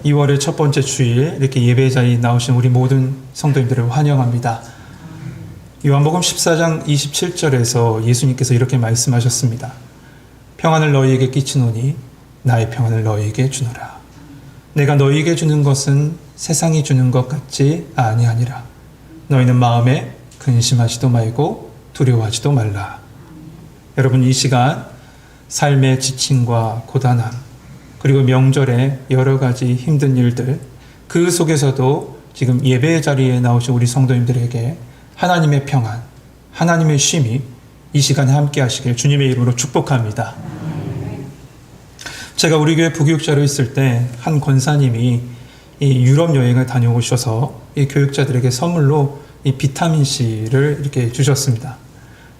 2월의 첫 번째 주일 이렇게 예배 자리에 나오신 우리 모든 성도님들을 환영합니다. 요한복음 14장 27절에서 예수님께서 이렇게 말씀하셨습니다. 평안을 너희에게 끼치노니 나의 평안을 너희에게 주노라. 내가 너희에게 주는 것은 세상이 주는 것 같지 아니하니라. 너희는 마음에 근심하지도 말고 두려워하지도 말라. 여러분, 이 시간 삶의 지침과 고단함, 그리고 명절에 여러 가지 힘든 일들, 그 속에서도 지금 예배 자리에 나오신 우리 성도님들에게 하나님의 평안, 하나님의 쉼이 이 시간에 함께 하시길 주님의 이름으로 축복합니다. 제가 우리 교회 부교육자로 있을 때 한 권사님이 이 유럽 여행을 다녀오셔서 이 교육자들에게 선물로 이 비타민C를 이렇게 주셨습니다.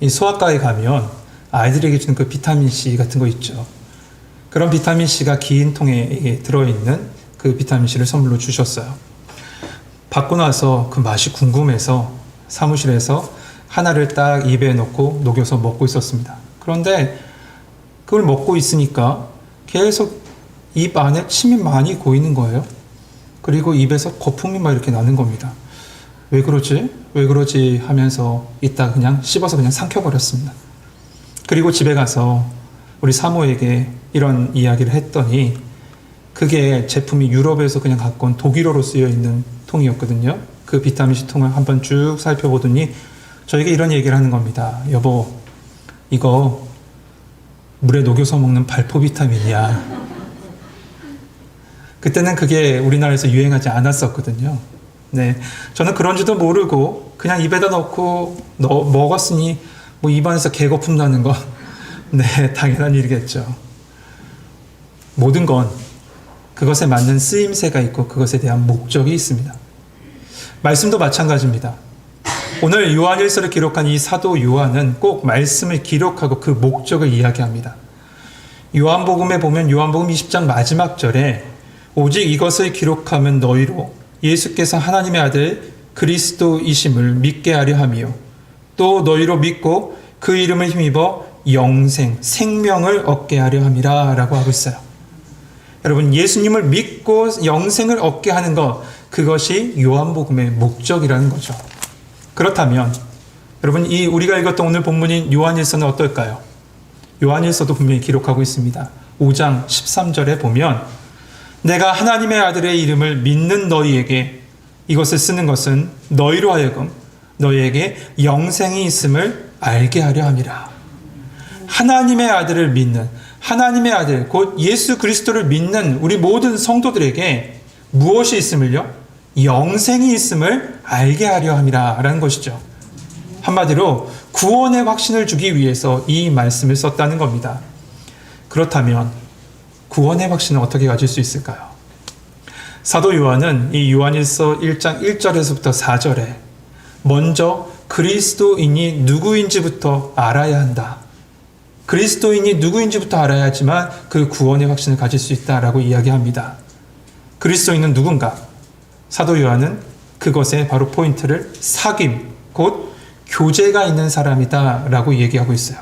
이 소아과에 가면 아이들에게 주는 그 비타민C 같은 거 있죠. 그런 비타민C가 긴 통에 들어있는 그 비타민C를 선물로 주셨어요. 받고 나서 그 맛이 궁금해서 사무실에서 하나를 딱 입에 넣고 녹여서 먹고 있었습니다. 그런데 그걸 먹고 있으니까 계속 입 안에 침이 많이 고이는 거예요. 그리고 입에서 거품이 막 이렇게 나는 겁니다. 왜 그러지? 왜 그러지? 하면서 이따 그냥 씹어서 그냥 삼켜버렸습니다. 그리고 집에 가서 우리 사모에게 이런 이야기를 했더니 그게 제품이 유럽에서 그냥 갖고 온 독일어로 쓰여 있는 통이었거든요. 그 비타민C 통을 한번 쭉 살펴보더니 저에게 이런 얘기를 하는 겁니다. 여보, 이거 물에 녹여서 먹는 발포 비타민이야. 그때는 그게 우리나라에서 유행하지 않았었거든요. 네, 저는 그런지도 모르고 그냥 입에다 넣고 먹었으니 뭐 입안에서 개거품 나는 거, 네, 당연한 일이겠죠. 모든 건 그것에 맞는 쓰임새가 있고 그것에 대한 목적이 있습니다. 말씀도 마찬가지입니다. 오늘 요한일서를 기록한 이 사도 요한은 꼭 말씀을 기록하고 그 목적을 이야기합니다. 요한복음에 보면 요한복음 20장 마지막 절에 오직 이것을 기록하면 너희로 예수께서 하나님의 아들 그리스도이심을 믿게 하려 하며 또 너희로 믿고 그 이름을 힘입어 영생, 생명을 얻게 하려 함이라 라고 하고 있어요. 여러분, 예수님을 믿고 영생을 얻게 하는 것, 그것이 요한복음의 목적이라는 거죠. 그렇다면 여러분, 이 우리가 읽었던 오늘 본문인 요한일서는 어떨까요? 요한일서도 분명히 기록하고 있습니다. 5장 13절에 보면 내가 하나님의 아들의 이름을 믿는 너희에게 이것을 쓰는 것은 너희로 하여금 너희에게 영생이 있음을 알게 하려 함이라. 하나님의 아들을 믿는, 하나님의 아들 곧 예수 그리스도를 믿는 우리 모든 성도들에게 무엇이 있음을요? 영생이 있음을 알게 하려 함이라 라는 것이죠. 한마디로 구원의 확신을 주기 위해서 이 말씀을 썼다는 겁니다. 그렇다면 구원의 확신을 어떻게 가질 수 있을까요? 사도 요한은 이 요한일서 1장 1절에서부터 4절에 먼저 그리스도인이 누구인지부터 알아야 한다. 그리스도인이 누구인지부터 알아야지만 그 구원의 확신을 가질 수 있다라고 이야기합니다. 그리스도인은 누군가? 사도 요한은 그것의 바로 포인트를 사귐, 곧 교제가 있는 사람이다 라고 얘기하고 있어요.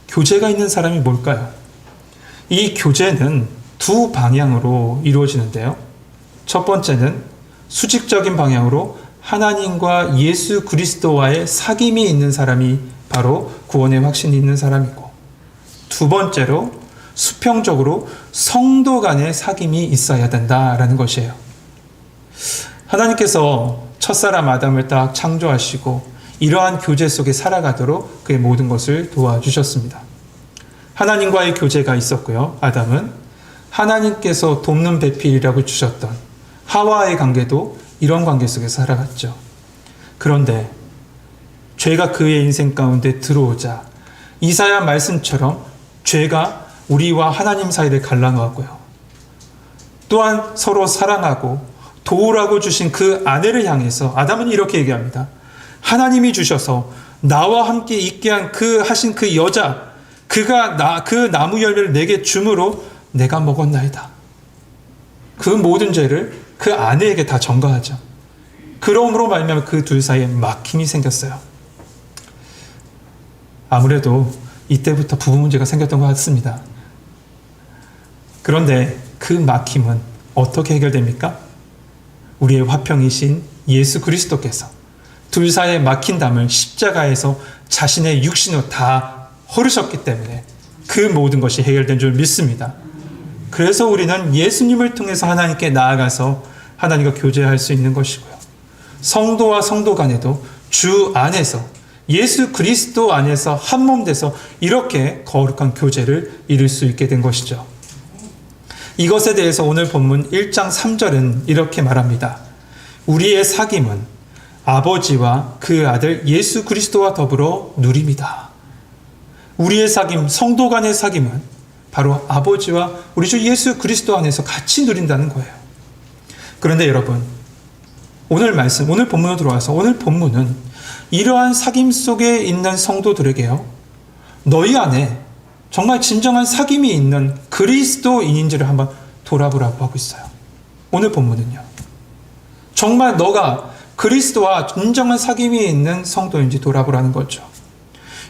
교제가 있는 사람이 뭘까요? 이 교제는 두 방향으로 이루어지는데요. 첫 번째는 수직적인 방향으로 하나님과 예수 그리스도와의 사귐이 있는 사람이 바로 구원의 확신이 있는 사람이고, 두 번째로 수평적으로 성도 간의 사귐이 있어야 된다라는 것이에요. 하나님께서 첫사람 아담을 딱 창조하시고 이러한 교제 속에 살아가도록 그의 모든 것을 도와주셨습니다. 하나님과의 교제가 있었고요. 아담은 하나님께서 돕는 배필이라고 주셨던 하와의 관계도 이런 관계 속에서 살아갔죠. 그런데 죄가 그의 인생 가운데 들어오자 이사야 말씀처럼 죄가 우리와 하나님 사이를 갈라놓았고요. 또한 서로 사랑하고 도우라고 주신 그 아내를 향해서 아담은 이렇게 얘기합니다. 하나님이 주셔서 나와 함께 있게 하신 그 여자, 그가 그 나무 열매를 내게 줌으로 내가 먹었나이다. 그 모든 죄를 그 아내에게 다 전가하죠. 그러므로 말미암아 그 둘 사이에 막힘이 생겼어요. 아무래도 이때부터 부부 문제가 생겼던 것 같습니다. 그런데 그 막힘은 어떻게 해결됩니까? 우리의 화평이신 예수 그리스도께서 둘 사이에 막힌 담을 십자가에서 자신의 육신으로 다 헐으셨기 때문에 그 모든 것이 해결된 줄 믿습니다. 그래서 우리는 예수님을 통해서 하나님께 나아가서 하나님과 교제할 수 있는 것이고요. 성도와 성도 간에도 주 안에서 예수 그리스도 안에서 한 몸 돼서 이렇게 거룩한 교제를 이룰 수 있게 된 것이죠. 이것에 대해서 오늘 본문 1장 3절은 이렇게 말합니다. 우리의 사귐은 아버지와 그 아들 예수 그리스도와 더불어 누립니다. 우리의 사귐, 성도 간의 사귐은 바로 아버지와 우리 주 예수 그리스도 안에서 같이 누린다는 거예요. 그런데 여러분, 오늘 말씀, 오늘 본문으로 들어와서 오늘 본문은 이러한 사귐 속에 있는 성도들에게요, 너희 안에 정말 진정한 사귐이 있는 그리스도인인지를 한번 돌아보라고 하고 있어요. 오늘 본문은요. 정말 너가 그리스도와 진정한 사귐이 있는 성도인지 돌아보라는 거죠.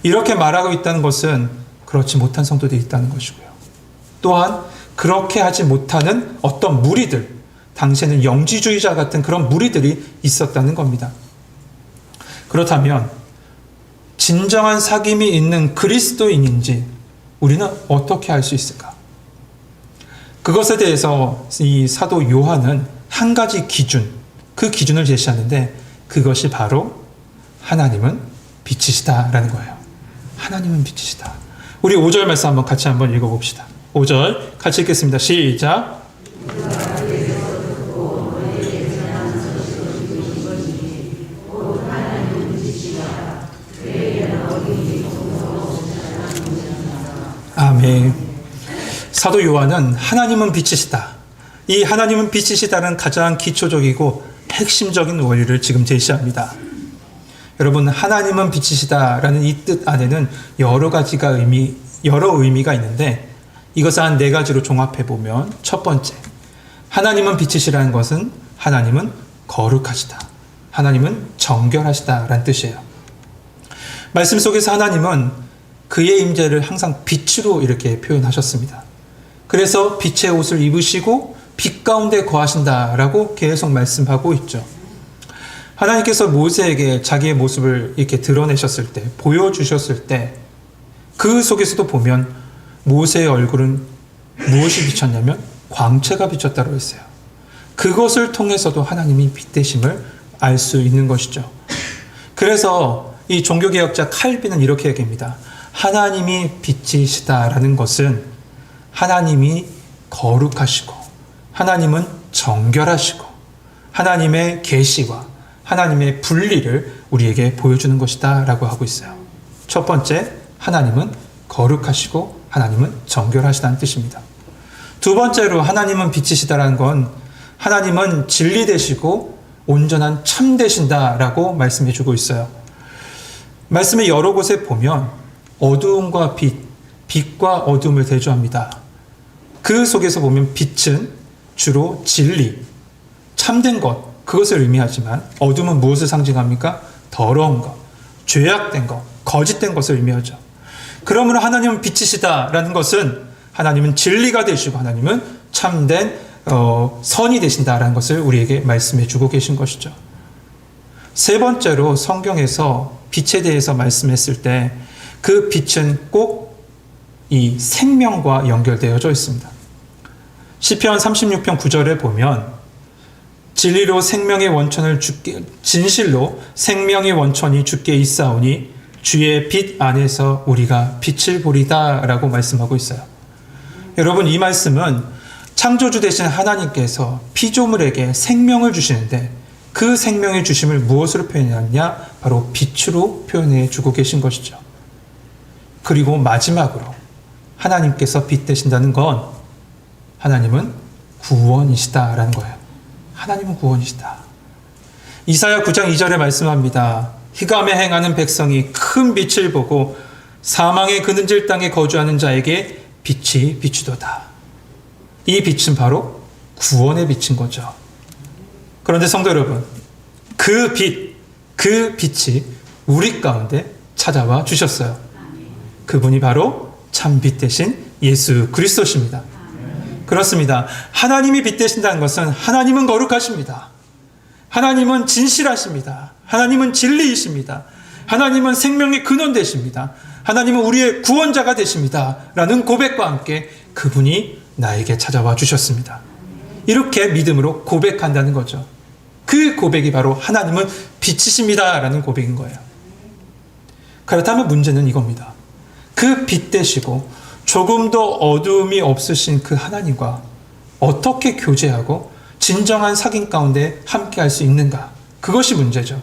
이렇게 말하고 있다는 것은 그렇지 못한 성도들이 있다는 것이고요. 또한 그렇게 하지 못하는 어떤 무리들, 당시에는 영지주의자 같은 그런 무리들이 있었다는 겁니다. 그렇다면 진정한 사귐이 있는 그리스도인인지 우리는 어떻게 알 수 있을까? 그것에 대해서 이 사도 요한은 한 가지 기준, 그 기준을 제시하는데 그것이 바로 하나님은 빛이시다라는 거예요. 하나님은 빛이시다. 우리 5절 말씀 한번 같이 한번 읽어봅시다. 5절 같이 읽겠습니다. 시작. 아멘. 사도 요한은 하나님은 빛이시다. 이 하나님은 빛이시다는 가장 기초적이고 핵심적인 원리를 지금 제시합니다. 여러분, 하나님은 빛이시다라는 이 뜻 안에는 여러 의미가 있는데 이것을 한 4가지로 종합해 보면 첫 번째, 하나님은 빛이시라는 것은 하나님은 거룩하시다. 하나님은 정결하시다라는 뜻이에요. 말씀 속에서 하나님은 그의 임재를 항상 빛으로 이렇게 표현하셨습니다. 그래서 빛의 옷을 입으시고 빛 가운데 거하신다라고 계속 말씀하고 있죠. 하나님께서 모세에게 자기의 모습을 이렇게 드러내셨을 때, 보여주셨을 때 그 속에서도 보면 모세의 얼굴은 무엇이 비쳤냐면 광채가 비쳤다고 했어요. 그것을 통해서도 하나님이 빛되심을 알 수 있는 것이죠. 그래서 이 종교개혁자 칼빈은 이렇게 얘기합니다. 하나님이 빛이시다라는 것은 하나님이 거룩하시고 하나님은 정결하시고 하나님의 계시와 하나님의 분리를 우리에게 보여주는 것이다 라고 하고 있어요. 첫 번째, 하나님은 거룩하시고 하나님은 정결하시다는 뜻입니다. 두 번째로 하나님은 빛이시다라는 건 하나님은 진리 되시고 온전한 참 되신다라고 말씀해 주고 있어요. 말씀의 여러 곳에 보면 어두움과 빛, 빛과 어둠을 대조합니다. 그 속에서 보면 빛은 주로 진리, 참된 것, 그것을 의미하지만 어둠은 무엇을 상징합니까? 더러운 것, 죄악된 것, 거짓된 것을 의미하죠. 그러므로 하나님은 빛이시다라는 것은 하나님은 진리가 되시고 하나님은 참된 선이 되신다라는 것을 우리에게 말씀해 주고 계신 것이죠. 세 번째로 성경에서 빛에 대해서 말씀했을 때 그 빛은 꼭 이 생명과 연결되어져 있습니다. 시편 36편 9절에 보면 진실로 생명의 원천이 주께 있사오니 주의 빛 안에서 우리가 빛을 보리다 라고 말씀하고 있어요. 여러분, 이 말씀은 창조주 되신 하나님께서 피조물에게 생명을 주시는데 그 생명의 주심을 무엇으로 표현하느냐? 바로 빛으로 표현해 주고 계신 것이죠. 그리고 마지막으로 하나님께서 빛 되신다는 건 하나님은 구원이시다라는 거예요. 하나님은 구원이시다. 이사야 9장 2절에 말씀합니다. 흑암에 행하는 백성이 큰 빛을 보고 사망의 그늘질 땅에 거주하는 자에게 빛이 비추도다. 이 빛은 바로 구원의 빛인 거죠. 그런데 성도 여러분, 그 빛이 우리 가운데 찾아와 주셨어요. 그분이 바로 참 빛 대신 예수 그리스도십니다. 그렇습니다. 하나님이 빛 되신다는 것은 하나님은 거룩하십니다. 하나님은 진실하십니다. 하나님은 진리이십니다. 하나님은 생명의 근원 되십니다. 하나님은 우리의 구원자가 되십니다. 라는 고백과 함께 그분이 나에게 찾아와 주셨습니다. 이렇게 믿음으로 고백한다는 거죠. 그 고백이 바로 하나님은 빛이십니다. 라는 고백인 거예요. 그렇다면 문제는 이겁니다. 그 빛 되시고 조금도 어두움이 없으신 그 하나님과 어떻게 교제하고 진정한 사귐 가운데 함께 할 수 있는가? 그것이 문제죠.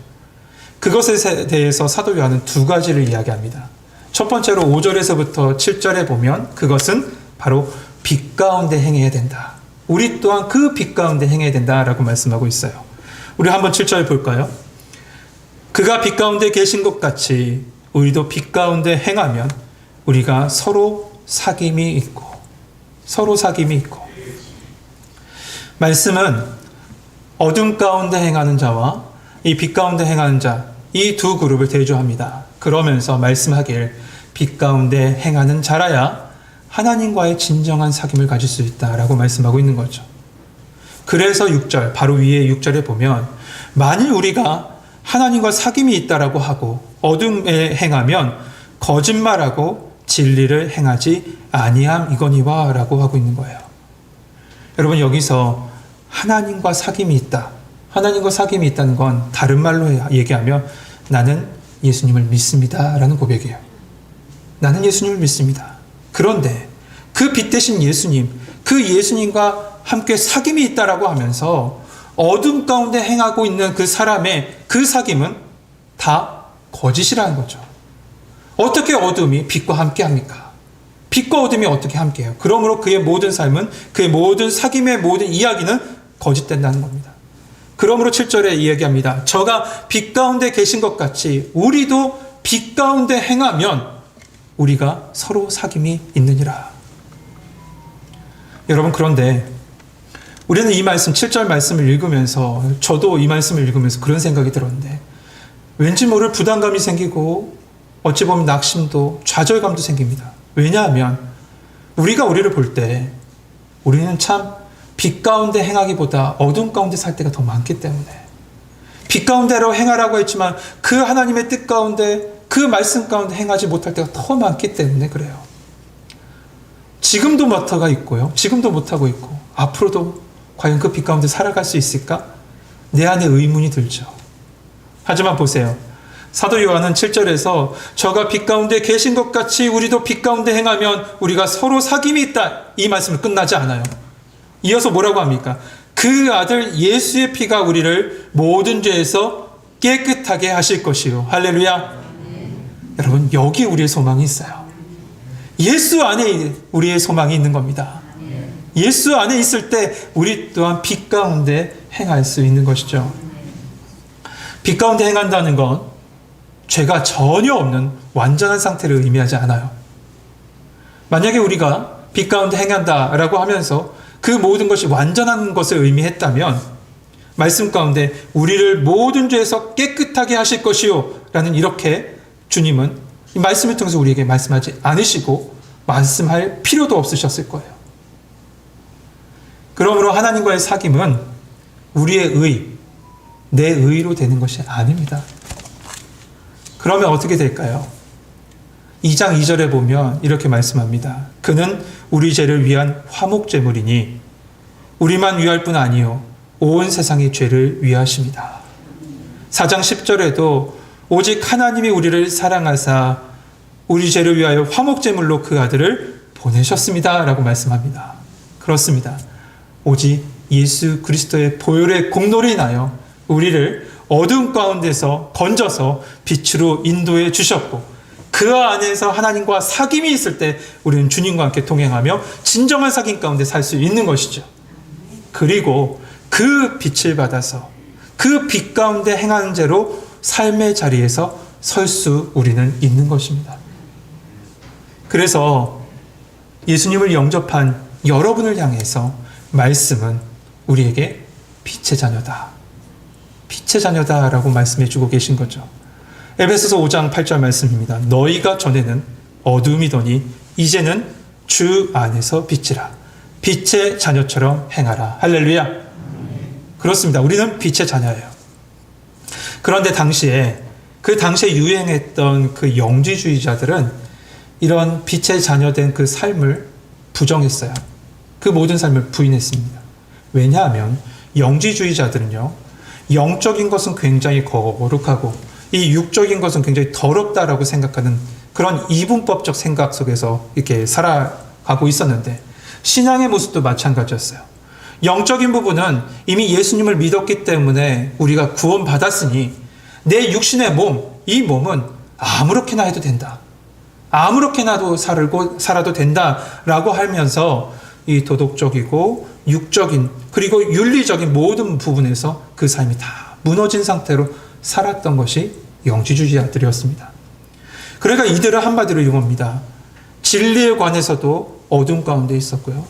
그것에 대해서 사도 요한은 두 가지를 이야기합니다. 첫 번째로 5절에서부터 7절에 보면 그것은 바로 빛 가운데 행해야 된다. 우리 또한 그 빛 가운데 행해야 된다라고 말씀하고 있어요. 우리 한번 7절 볼까요? 그가 빛 가운데 계신 것 같이 우리도 빛 가운데 행하면 우리가 서로 사귐이 있고 말씀은 어둠 가운데 행하는 자와 이 빛 가운데 행하는 자, 이 두 그룹을 대조합니다. 그러면서 말씀하길 빛 가운데 행하는 자라야 하나님과의 진정한 사귐을 가질 수 있다라고 말씀하고 있는 거죠. 그래서 6절, 바로 위에 6절에 보면 만일 우리가 하나님과 사귐이 있다라고 하고 어둠에 행하면 거짓말하고 진리를 행하지 아니함 이거니와 라고 하고 있는 거예요. 여러분, 여기서 하나님과 사귐이 있다. 하나님과 사귐이 있다는 건 다른 말로 얘기하면 나는 예수님을 믿습니다 라는 고백이에요. 나는 예수님을 믿습니다. 그런데 그 빛 대신 예수님, 그 예수님과 함께 사귐이 있다라고 하면서 어둠 가운데 행하고 있는 그 사람의 그 사귐은 다 거짓이라는 거죠. 어떻게 어둠이 빛과 함께 합니까? 빛과 어둠이 어떻게 함께해요? 그러므로 그의 모든 삶은, 그의 모든 사귐의 모든 이야기는 거짓된다는 겁니다. 그러므로 7절에 이야기합니다. 저가 빛 가운데 계신 것 같이 우리도 빛 가운데 행하면 우리가 서로 사귐이 있느니라. 여러분, 그런데 우리는 이 말씀, 7절 말씀을 읽으면서, 저도 이 말씀을 읽으면서 그런 생각이 들었는데 왠지 모를 부담감이 생기고 어찌 보면 낙심도 좌절감도 생깁니다. 왜냐하면 우리가 우리를 볼 때 우리는 참 빛 가운데 행하기보다 어둠 가운데 살 때가 더 많기 때문에, 빛 가운데로 행하라고 했지만 그 하나님의 뜻 가운데, 그 말씀 가운데 행하지 못할 때가 더 많기 때문에 그래요. 지금도 못하고 있고요. 지금도 못하고 있고 앞으로도 과연 그 빛 가운데 살아갈 수 있을까? 내 안에 의문이 들죠. 하지만 보세요. 사도 요한은 7절에서 저가 빛 가운데 계신 것 같이 우리도 빛 가운데 행하면 우리가 서로 사귐이 있다. 이 말씀을 끝나지 않아요. 이어서 뭐라고 합니까? 그 아들 예수의 피가 우리를 모든 죄에서 깨끗하게 하실 것이요. 할렐루야. 여러분, 여기 우리의 소망이 있어요. 예수 안에 우리의 소망이 있는 겁니다. 예수 안에 있을 때 우리 또한 빛 가운데 행할 수 있는 것이죠. 빛 가운데 행한다는 건 죄가 전혀 없는 완전한 상태를 의미하지 않아요. 만약에 우리가 빛 가운데 행한다라고 하면서 그 모든 것이 완전한 것을 의미했다면 말씀 가운데 우리를 모든 죄에서 깨끗하게 하실 것이요 라는 이렇게 주님은 이 말씀을 통해서 우리에게 말씀하지 않으시고 말씀할 필요도 없으셨을 거예요. 그러므로 하나님과의 사귐은 우리의 의, 내 의로 되는 것이 아닙니다. 그러면 어떻게 될까요? 2장 2절에 보면 이렇게 말씀합니다. 그는 우리 죄를 위한 화목제물이니 우리만 위할 뿐 아니요 온 세상의 죄를 위하십니다. 4장 10절에도 오직 하나님이 우리를 사랑하사 우리 죄를 위하여 화목제물로 그 아들을 보내셨습니다 라고 말씀합니다. 그렇습니다. 오직 예수 그리스도의 보혈의 공로로 인하여 우리를 어두운 가운데서 건져서 빛으로 인도해 주셨고, 그 안에서 하나님과 사귐이 있을 때 우리는 주님과 함께 동행하며 진정한 사귐 가운데 살 수 있는 것이죠. 그리고 그 빛을 받아서 그 빛 가운데 행하는 죄로 삶의 자리에서 설 수 우리는 있는 것입니다. 그래서 예수님을 영접한 여러분을 향해서 말씀은 우리에게 빛의 자녀다. 빛의 자녀다라고 말씀해 주고 계신 거죠. 에베소서 5장 8절 말씀입니다. 너희가 전에는 어둠이더니 이제는 주 안에서 빛이라. 빛의 자녀처럼 행하라. 할렐루야. 그렇습니다. 우리는 빛의 자녀예요. 그런데 그 당시에 유행했던 그 영지주의자들은 이런 빛의 자녀된 그 삶을 부정했어요. 그 모든 삶을 부인했습니다. 왜냐하면 영지주의자들은요, 영적인 것은 굉장히 거룩하고 이 육적인 것은 굉장히 더럽다라고 생각하는 그런 이분법적 생각 속에서 이렇게 살아가고 있었는데, 신앙의 모습도 마찬가지였어요. 영적인 부분은 이미 예수님을 믿었기 때문에 우리가 구원받았으니 내 육신의 몸, 이 몸은 아무렇게나 해도 된다. 아무렇게나도 살아도 된다라고 하면서 이 도덕적이고 육적인 그리고 윤리적인 모든 부분에서 그 삶이 다 무너진 상태로 살았던 것이 영지주의자들이었습니다. 그러니까 이들은 한마디로 이겁니다. 진리에 관해서도 어둠 가운데 있었고요.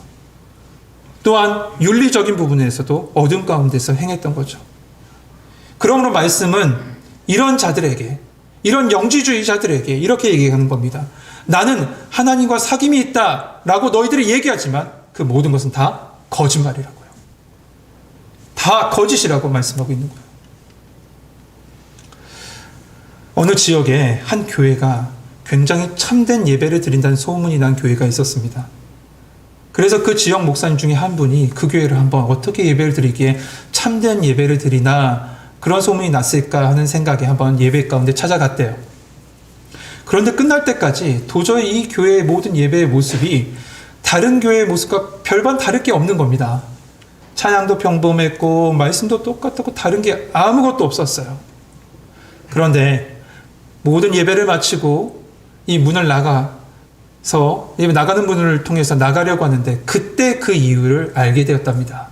또한 윤리적인 부분에서도 어둠 가운데서 행했던 거죠. 그러므로 말씀은 이런 자들에게, 이런 영지주의자들에게 이렇게 얘기하는 겁니다. 나는 하나님과 사귐이 있다라고 너희들이 얘기하지만 그 모든 것은 다 거짓말이라고요. 다 거짓이라고 말씀하고 있는 거예요. 어느 지역에 한 교회가 굉장히 참된 예배를 드린다는 소문이 난 교회가 있었습니다. 그래서 그 지역 목사님 중에 한 분이 그 교회를 한번 어떻게 예배를 드리기에 참된 예배를 드리나 그런 소문이 났을까 하는 생각에 한번 예배 가운데 찾아갔대요. 그런데 끝날 때까지 도저히 이 교회의 모든 예배의 모습이 다른 교회의 모습과 별반 다를 게 없는 겁니다. 찬양도 평범했고 말씀도 똑같았고 다른 게 아무것도 없었어요. 그런데 모든 예배를 마치고 이 문을 나가서 나가는 문을 통해서 나가려고 하는데 그때 그 이유를 알게 되었답니다.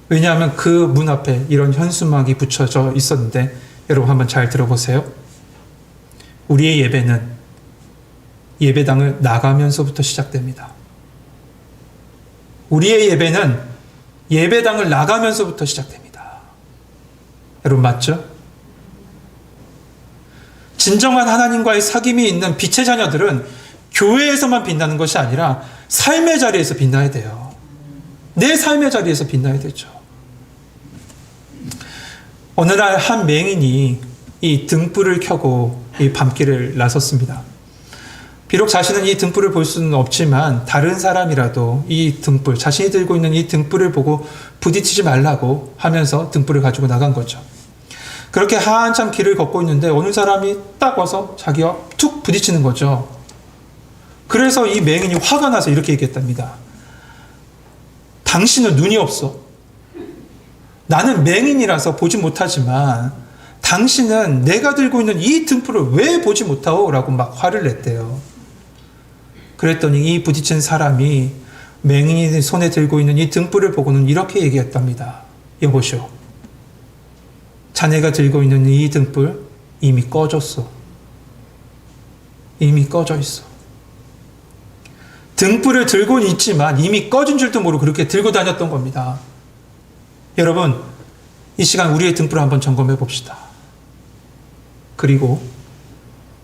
왜냐하면 그 문 앞에 이런 현수막이 붙여져 있었는데, 여러분 한번 잘 들어보세요. 우리의 예배는 예배당을 나가면서부터 시작됩니다. 우리의 예배는 예배당을 나가면서부터 시작됩니다. 여러분 맞죠? 진정한 하나님과의 사귐이 있는 빛의 자녀들은 교회에서만 빛나는 것이 아니라 삶의 자리에서 빛나야 돼요. 내 삶의 자리에서 빛나야 되죠. 어느 날 한 맹인이 이 등불을 켜고 이 밤길을 나섰습니다. 비록 자신은 이 등불을 볼 수는 없지만 다른 사람이라도 이 등불, 자신이 들고 있는 이 등불을 보고 부딪히지 말라고 하면서 등불을 가지고 나간 거죠. 그렇게 한참 길을 걷고 있는데 어느 사람이 딱 와서 자기와 툭 부딪히는 거죠. 그래서 이 맹인이 화가 나서 이렇게 얘기했답니다. 당신은 눈이 없어. 나는 맹인이라서 보지 못하지만 당신은 내가 들고 있는 이 등불을 왜 보지 못하오? 라고 막 화를 냈대요. 그랬더니 이 부딪힌 사람이 맹인이 손에 들고 있는 이 등불을 보고는 이렇게 얘기했답니다. 여보시오, 자네가 들고 있는 이 등불 이미 꺼졌어. 이미 꺼져 있어. 등불을 들고는 있지만 이미 꺼진 줄도 모르고 그렇게 들고 다녔던 겁니다. 여러분, 이 시간 우리의 등불을 한번 점검해 봅시다. 그리고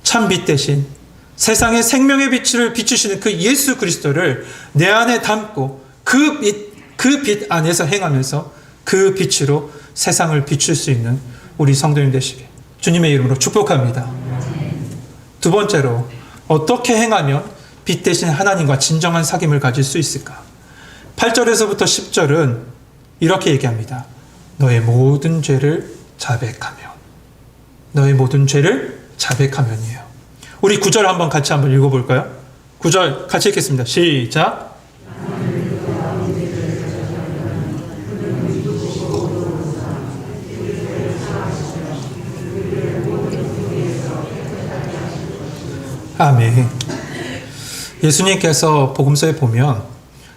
참 빛 대신 세상의 생명의 빛을 비추시는 그 예수 그리스도를 내 안에 담고 그 빛 안에서 행하면서 그 빛으로 세상을 비출 수 있는 우리 성도님 되시길 주님의 이름으로 축복합니다. 두 번째로, 어떻게 행하면 빛 대신 하나님과 진정한 사귐을 가질 수 있을까? 8절에서부터 10절은 이렇게 얘기합니다. 너의 모든 죄를 자백하면. 너의 모든 죄를 자백하면이에요. 우리 9절 한번 같이 한번 읽어볼까요? 9절 같이 읽겠습니다. 시작. 아멘. 예수님께서 복음서에 보면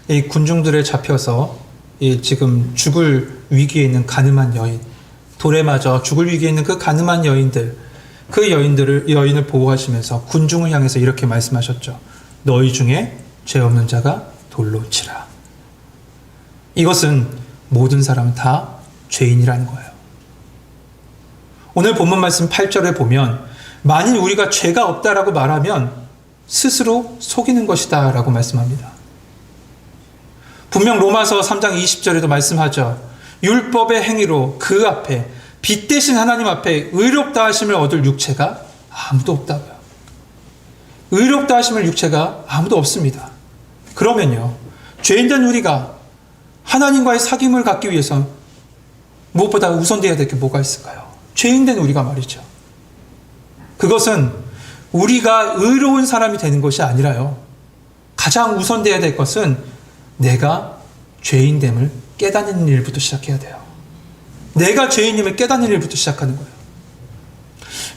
이 군중들에 잡혀서 이 지금 죽을 위기에 있는 가늠한 여인, 돌에 맞아 죽을 위기에 있는 그 가늠한 여인들, 그 여인을 보호하시면서 군중을 향해서 이렇게 말씀하셨죠. 너희 중에 죄 없는 자가 돌로 치라. 이것은 모든 사람은 다 죄인이라는 거예요. 오늘 본문 말씀 8절에 보면 만일 우리가 죄가 없다라고 말하면 스스로 속이는 것이다 라고 말씀합니다. 분명 로마서 3장 20절에도 말씀하죠. 율법의 행위로 그 앞에 빛 대신 하나님 앞에 의롭다 하심을 얻을 육체가 아무도 없다고요. 의롭다 하심을 육체가 아무도 없습니다. 그러면요, 죄인된 우리가 하나님과의 사귐을 갖기 위해서 무엇보다 우선되어야 될 게 뭐가 있을까요? 죄인된 우리가 말이죠. 그것은 우리가 의로운 사람이 되는 것이 아니라요, 가장 우선되어야 될 것은 내가 죄인됨을 깨닫는 일부터 시작해야 돼요. 내가 죄인임을 깨닫는 일부터 시작하는 거예요.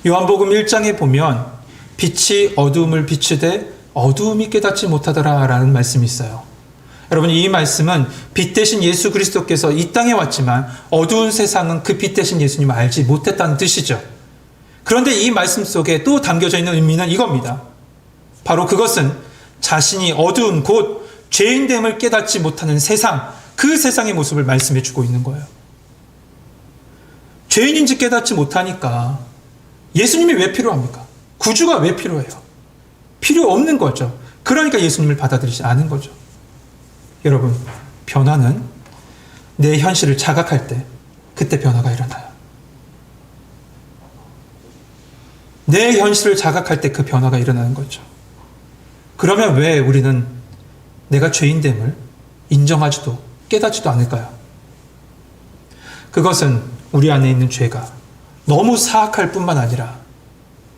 요한복음 1장에 보면 빛이 어두움을 비추되 어두움이 깨닫지 못하더라 라는 말씀이 있어요. 여러분, 이 말씀은 빛 대신 예수 그리스도께서 이 땅에 왔지만 어두운 세상은 그 빛 대신 예수님을 알지 못했다는 뜻이죠. 그런데 이 말씀 속에 또 담겨져 있는 의미는 이겁니다. 바로 그것은 자신이 어두운 곧 죄인됨을 깨닫지 못하는 세상, 그 세상의 모습을 말씀해 주고 있는 거예요. 죄인인지 깨닫지 못하니까 예수님이 왜 필요합니까? 구주가 왜 필요해요? 필요 없는 거죠. 그러니까 예수님을 받아들이지 않은 거죠. 여러분, 변화는 내 현실을 자각할 때 그때 변화가 일어나요. 내 현실을 자각할 때 그 변화가 일어나는 거죠. 그러면 왜 우리는 내가 죄인됨을 인정하지도 깨닫지도 않을까요? 그것은 우리 안에 있는 죄가 너무 사악할 뿐만 아니라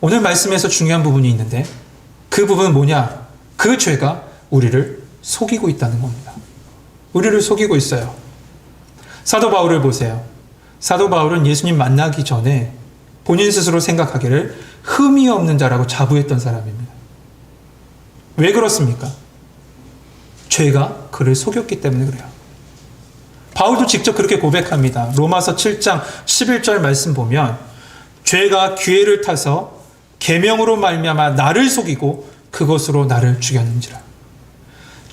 오늘 말씀에서 중요한 부분이 있는데 그 부분은 뭐냐? 그 죄가 우리를 속이고 있다는 겁니다. 우리를 속이고 있어요. 사도 바울을 보세요. 사도 바울은 예수님 만나기 전에 본인 스스로 생각하기를 흠이 없는 자라고 자부했던 사람입니다. 왜 그렇습니까? 죄가 그를 속였기 때문에 그래요. 바울도 직접 그렇게 고백합니다. 로마서 7장 11절 말씀 보면 죄가 기회를 타서 계명으로 말미암아 나를 속이고 그것으로 나를 죽였는지라.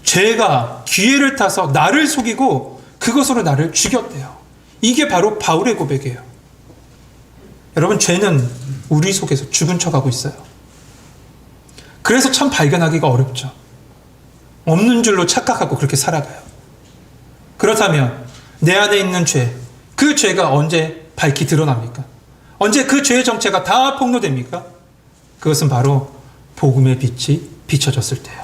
죄가 기회를 타서 나를 속이고 그것으로 나를 죽였대요. 이게 바로 바울의 고백이에요. 여러분, 죄는 우리 속에서 죽은 척하고 있어요. 그래서 참 발견하기가 어렵죠. 없는 줄로 착각하고 그렇게 살아가요. 그렇다면 내 안에 있는 죄, 그 죄가 언제 밝히 드러납니까? 언제 그 죄의 정체가 다 폭로됩니까? 그것은 바로 복음의 빛이 비춰졌을 때예요.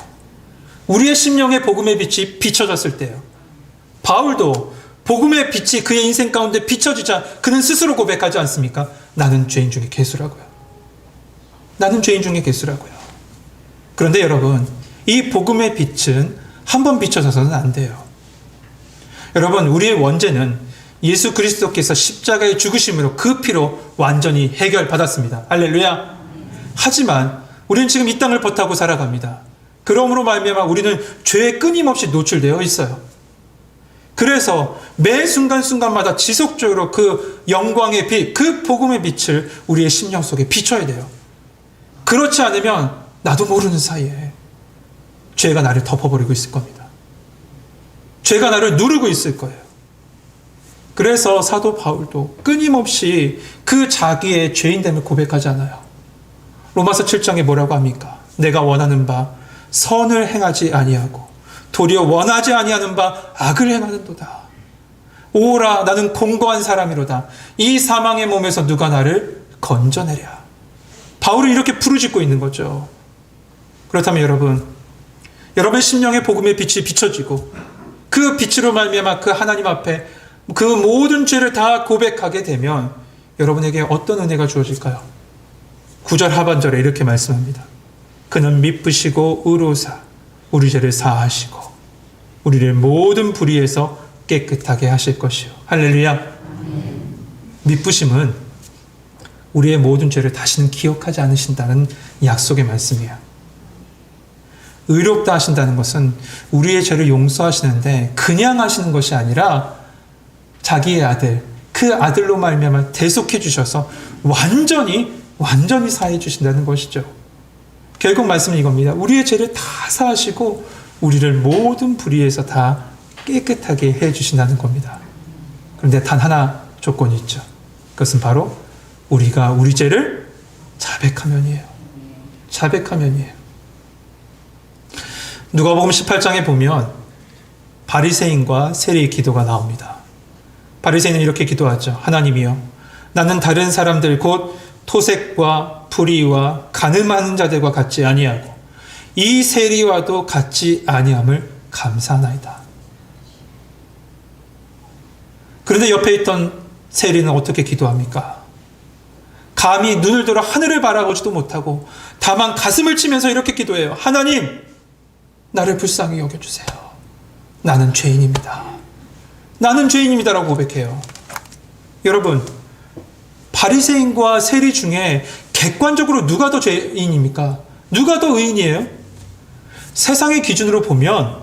우리의 심령에 복음의 빛이 비춰졌을 때예요. 바울도 복음의 빛이 그의 인생 가운데 비춰지자 그는 스스로 고백하지 않습니까? 나는 죄인 중에 괴수라고요. 나는 죄인 중에 괴수라고요. 그런데 여러분, 이 복음의 빛은 한번 비춰져서는 안 돼요. 여러분, 우리의 원죄는 예수 그리스도께서 십자가의 죽으심으로 그 피로 완전히 해결받았습니다. 할렐루야. 하지만 우리는 지금 이 땅을 버타고 살아갑니다. 그러므로 말미암아 우리는 죄에 끊임없이 노출되어 있어요. 그래서 매 순간순간마다 지속적으로 그 영광의 빛, 그 복음의 빛을 우리의 심령 속에 비춰야 돼요. 그렇지 않으면 나도 모르는 사이에 죄가 나를 덮어버리고 있을 겁니다. 죄가 나를 누르고 있을 거예요. 그래서 사도 바울도 끊임없이 그 자기의 죄인됨을 고백하잖아요. 로마서 7장에 뭐라고 합니까? 내가 원하는 바 선을 행하지 아니하고 도리어 원하지 아니하는 바 악을 행하는도다. 오라, 나는 공고한 사람이로다. 이 사망의 몸에서 누가 나를 건져내랴. 바울은 이렇게 부르짖고 있는 거죠. 그렇다면 여러분의 심령에 복음의 빛이 비춰지고 그 빛으로 말미암아 그 하나님 앞에 그 모든 죄를 다 고백하게 되면 여러분에게 어떤 은혜가 주어질까요? 9절 하반절에 이렇게 말씀합니다. 그는 미쁘시고 의로사 우리 죄를 사하시고 우리를 모든 불의에서 깨끗하게 하실 것이요. 할렐루야. 미쁘심은 우리의 모든 죄를 다시는 기억하지 않으신다는 약속의 말씀이에요. 의롭다 하신다는 것은 우리의 죄를 용서하시는데 그냥 하시는 것이 아니라 자기의 아들, 그 아들로 말미암아 대속해 주셔서 완전히 사해 주신다는 것이죠. 결국 말씀은 이겁니다. 우리의 죄를 다 사하시고 우리를 모든 불의에서 다 깨끗하게 해 주신다는 겁니다. 그런데 단 하나 조건이 있죠. 그것은 바로 우리가 우리 죄를 자백하면이에요. 자백하면이에요. 누가복음 18장에 보면 바리새인과 세리의 기도가 나옵니다. 바리새인은 이렇게 기도하죠. 하나님이여, 나는 다른 사람들 곧 토색과 불의와 간음하는 자들과 같지 아니하고 이 세리와도 같지 아니함을 감사하나이다. 그런데 옆에 있던 세리는 어떻게 기도합니까? 감히 눈을 들어 하늘을 바라보지도 못하고 다만 가슴을 치면서 이렇게 기도해요. 하나님, 나를 불쌍히 여겨주세요. 나는 죄인입니다. 나는 죄인입니다라고 고백해요. 여러분, 바리새인과 세리 중에 객관적으로 누가 더 죄인입니까? 누가 더 의인이에요? 세상의 기준으로 보면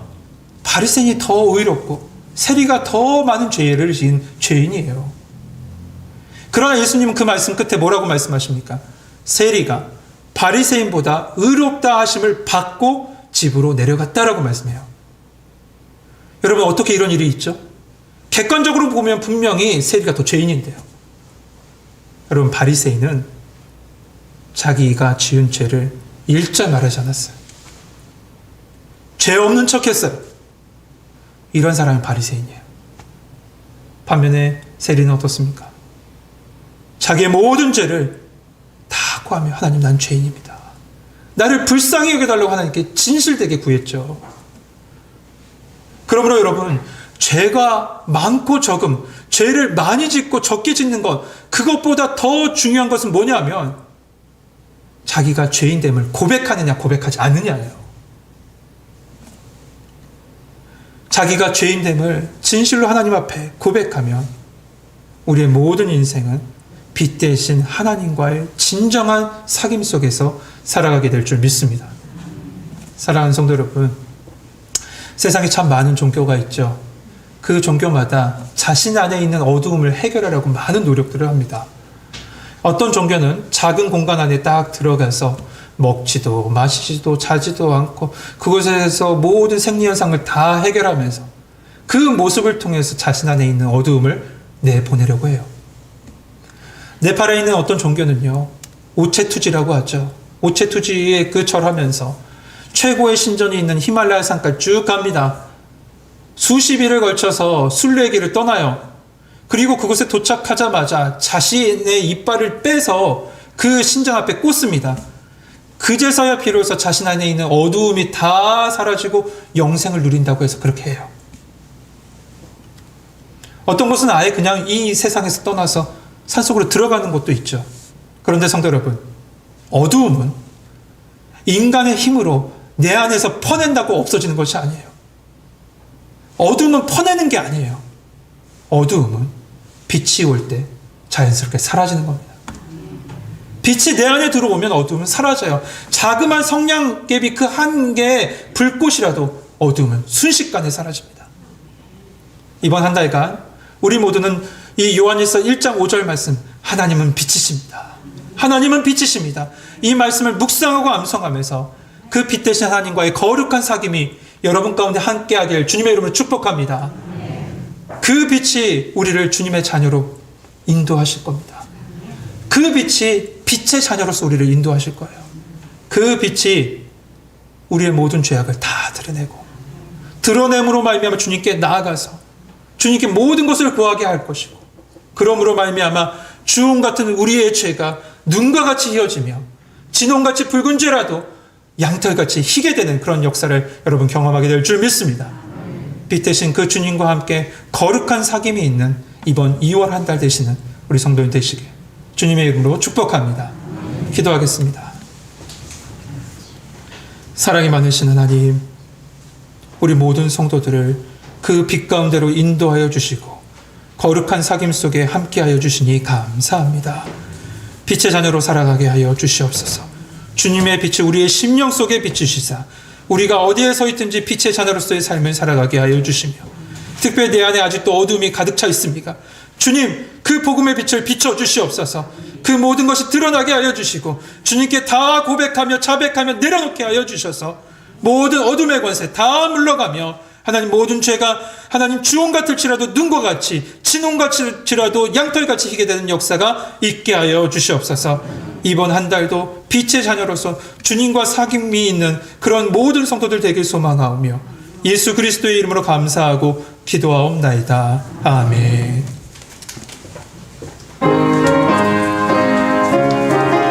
바리새인이 더 의롭고 세리가 더 많은 죄를 지은 죄인이에요. 그러나 예수님은 그 말씀 끝에 뭐라고 말씀하십니까? 세리가 바리새인보다 의롭다 하심을 받고 집으로 내려갔다라고 말씀해요. 여러분, 어떻게 이런 일이 있죠? 객관적으로 보면 분명히 세리가 더 죄인인데요. 여러분, 바리새인은 자기가 지은 죄를 일절 말하지 않았어요. 죄 없는 척했어요. 이런 사람이 바리새인이에요. 반면에 세리는 어떻습니까? 자기의 모든 죄를 다 고하며 하나님, 난 죄인입니다. 나를 불쌍히 여겨달라고 하나님께 진실되게 구했죠. 그러므로 여러분, 죄가 많고 적음, 죄를 많이 짓고 적게 짓는 것, 그것보다 더 중요한 것은 뭐냐면 자기가 죄인됨을 고백하느냐 고백하지 않느냐예요. 자기가 죄인됨을 진실로 하나님 앞에 고백하면 우리의 모든 인생은 빛 대신 하나님과의 진정한 사귐 속에서 살아가게 될 줄 믿습니다. 사랑하는 성도 여러분, 세상에 참 많은 종교가 있죠. 그 종교마다 자신 안에 있는 어두움을 해결하려고 많은 노력들을 합니다. 어떤 종교는 작은 공간 안에 딱 들어가서 먹지도 마시지도 자지도 않고 그곳에서 모든 생리현상을 다 해결하면서 그 모습을 통해서 자신 안에 있는 어두움을 내보내려고 해요. 네팔에 있는 어떤 종교는요, 오체투지라고 하죠. 오체투지에 그 절하면서 최고의 신전이 있는 히말라야 산까지 쭉 갑니다. 수십 일을 걸쳐서 순례길을 떠나요. 그리고 그곳에 도착하자마자 자신의 이빨을 빼서 그 신전 앞에 꽂습니다. 그제서야 비로소 자신 안에 있는 어두움이 다 사라지고 영생을 누린다고 해서 그렇게 해요. 어떤 곳은 아예 그냥 이 세상에서 떠나서 산속으로 들어가는 곳도 있죠. 그런데 성도 여러분, 어두움은 인간의 힘으로 내 안에서 퍼낸다고 없어지는 것이 아니에요. 어두움은 퍼내는 게 아니에요. 어두움은 빛이 올 때 자연스럽게 사라지는 겁니다. 빛이 내 안에 들어오면 어두움은 사라져요. 자그마한 성냥개비 그 한 개의 불꽃이라도 어두움은 순식간에 사라집니다. 이번 한 달간 우리 모두는 이 요한일서 1장 5절 말씀, 하나님은 빛이십니다. 하나님은 빛이십니다. 이 말씀을 묵상하고 암송하면서 그 빛 대신 하나님과의 거룩한 사귐이 여러분 가운데 함께하길 주님의 이름으로 축복합니다. 그 빛이 우리를 주님의 자녀로 인도하실 겁니다. 그 빛이 빛의 자녀로서 우리를 인도하실 거예요. 그 빛이 우리의 모든 죄악을 다 드러내고 드러냄으로 말미암아 주님께 나아가서 주님께 모든 것을 구하게 할 것이고, 그러므로 말미암아 주홍 같은 우리의 죄가 눈과 같이 희어지며 진홍같이 붉은 죄라도 양털같이 희게 되는 그런 역사를 여러분 경험하게 될 줄 믿습니다. 빛 대신 그 주님과 함께 거룩한 사귐이 있는 이번 2월 한 달 되시는 우리 성도님 되시길 주님의 이름으로 축복합니다. 기도하겠습니다. 사랑이 많으신 하나님, 우리 모든 성도들을 그 빛 가운데로 인도하여 주시고 거룩한 사귐 속에 함께하여 주시니 감사합니다. 빛의 자녀로 살아가게 하여 주시옵소서. 주님의 빛이 우리의 심령 속에 비추시사 우리가 어디에 서 있든지 빛의 자녀로서의 삶을 살아가게 하여 주시며, 특별히 내 안에 아직도 어두움이 가득 차 있습니까? 주님, 그 복음의 빛을 비춰 주시옵소서. 그 모든 것이 드러나게 하여 주시고 주님께 다 고백하며 자백하며 내려놓게 하여 주셔서 모든 어둠의 권세 다 물러가며 하나님 모든 죄가 하나님 주홍 같을지라도 눈과 같이 진홍 같을지라도 양털같이 희게 되는 역사가 있게 하여 주시옵소서. 이번 한 달도 빛의 자녀로서 주님과 사귐이 있는 그런 모든 성도들 되길 소망하오며 예수 그리스도의 이름으로 감사하고 기도하옵나이다. 아멘.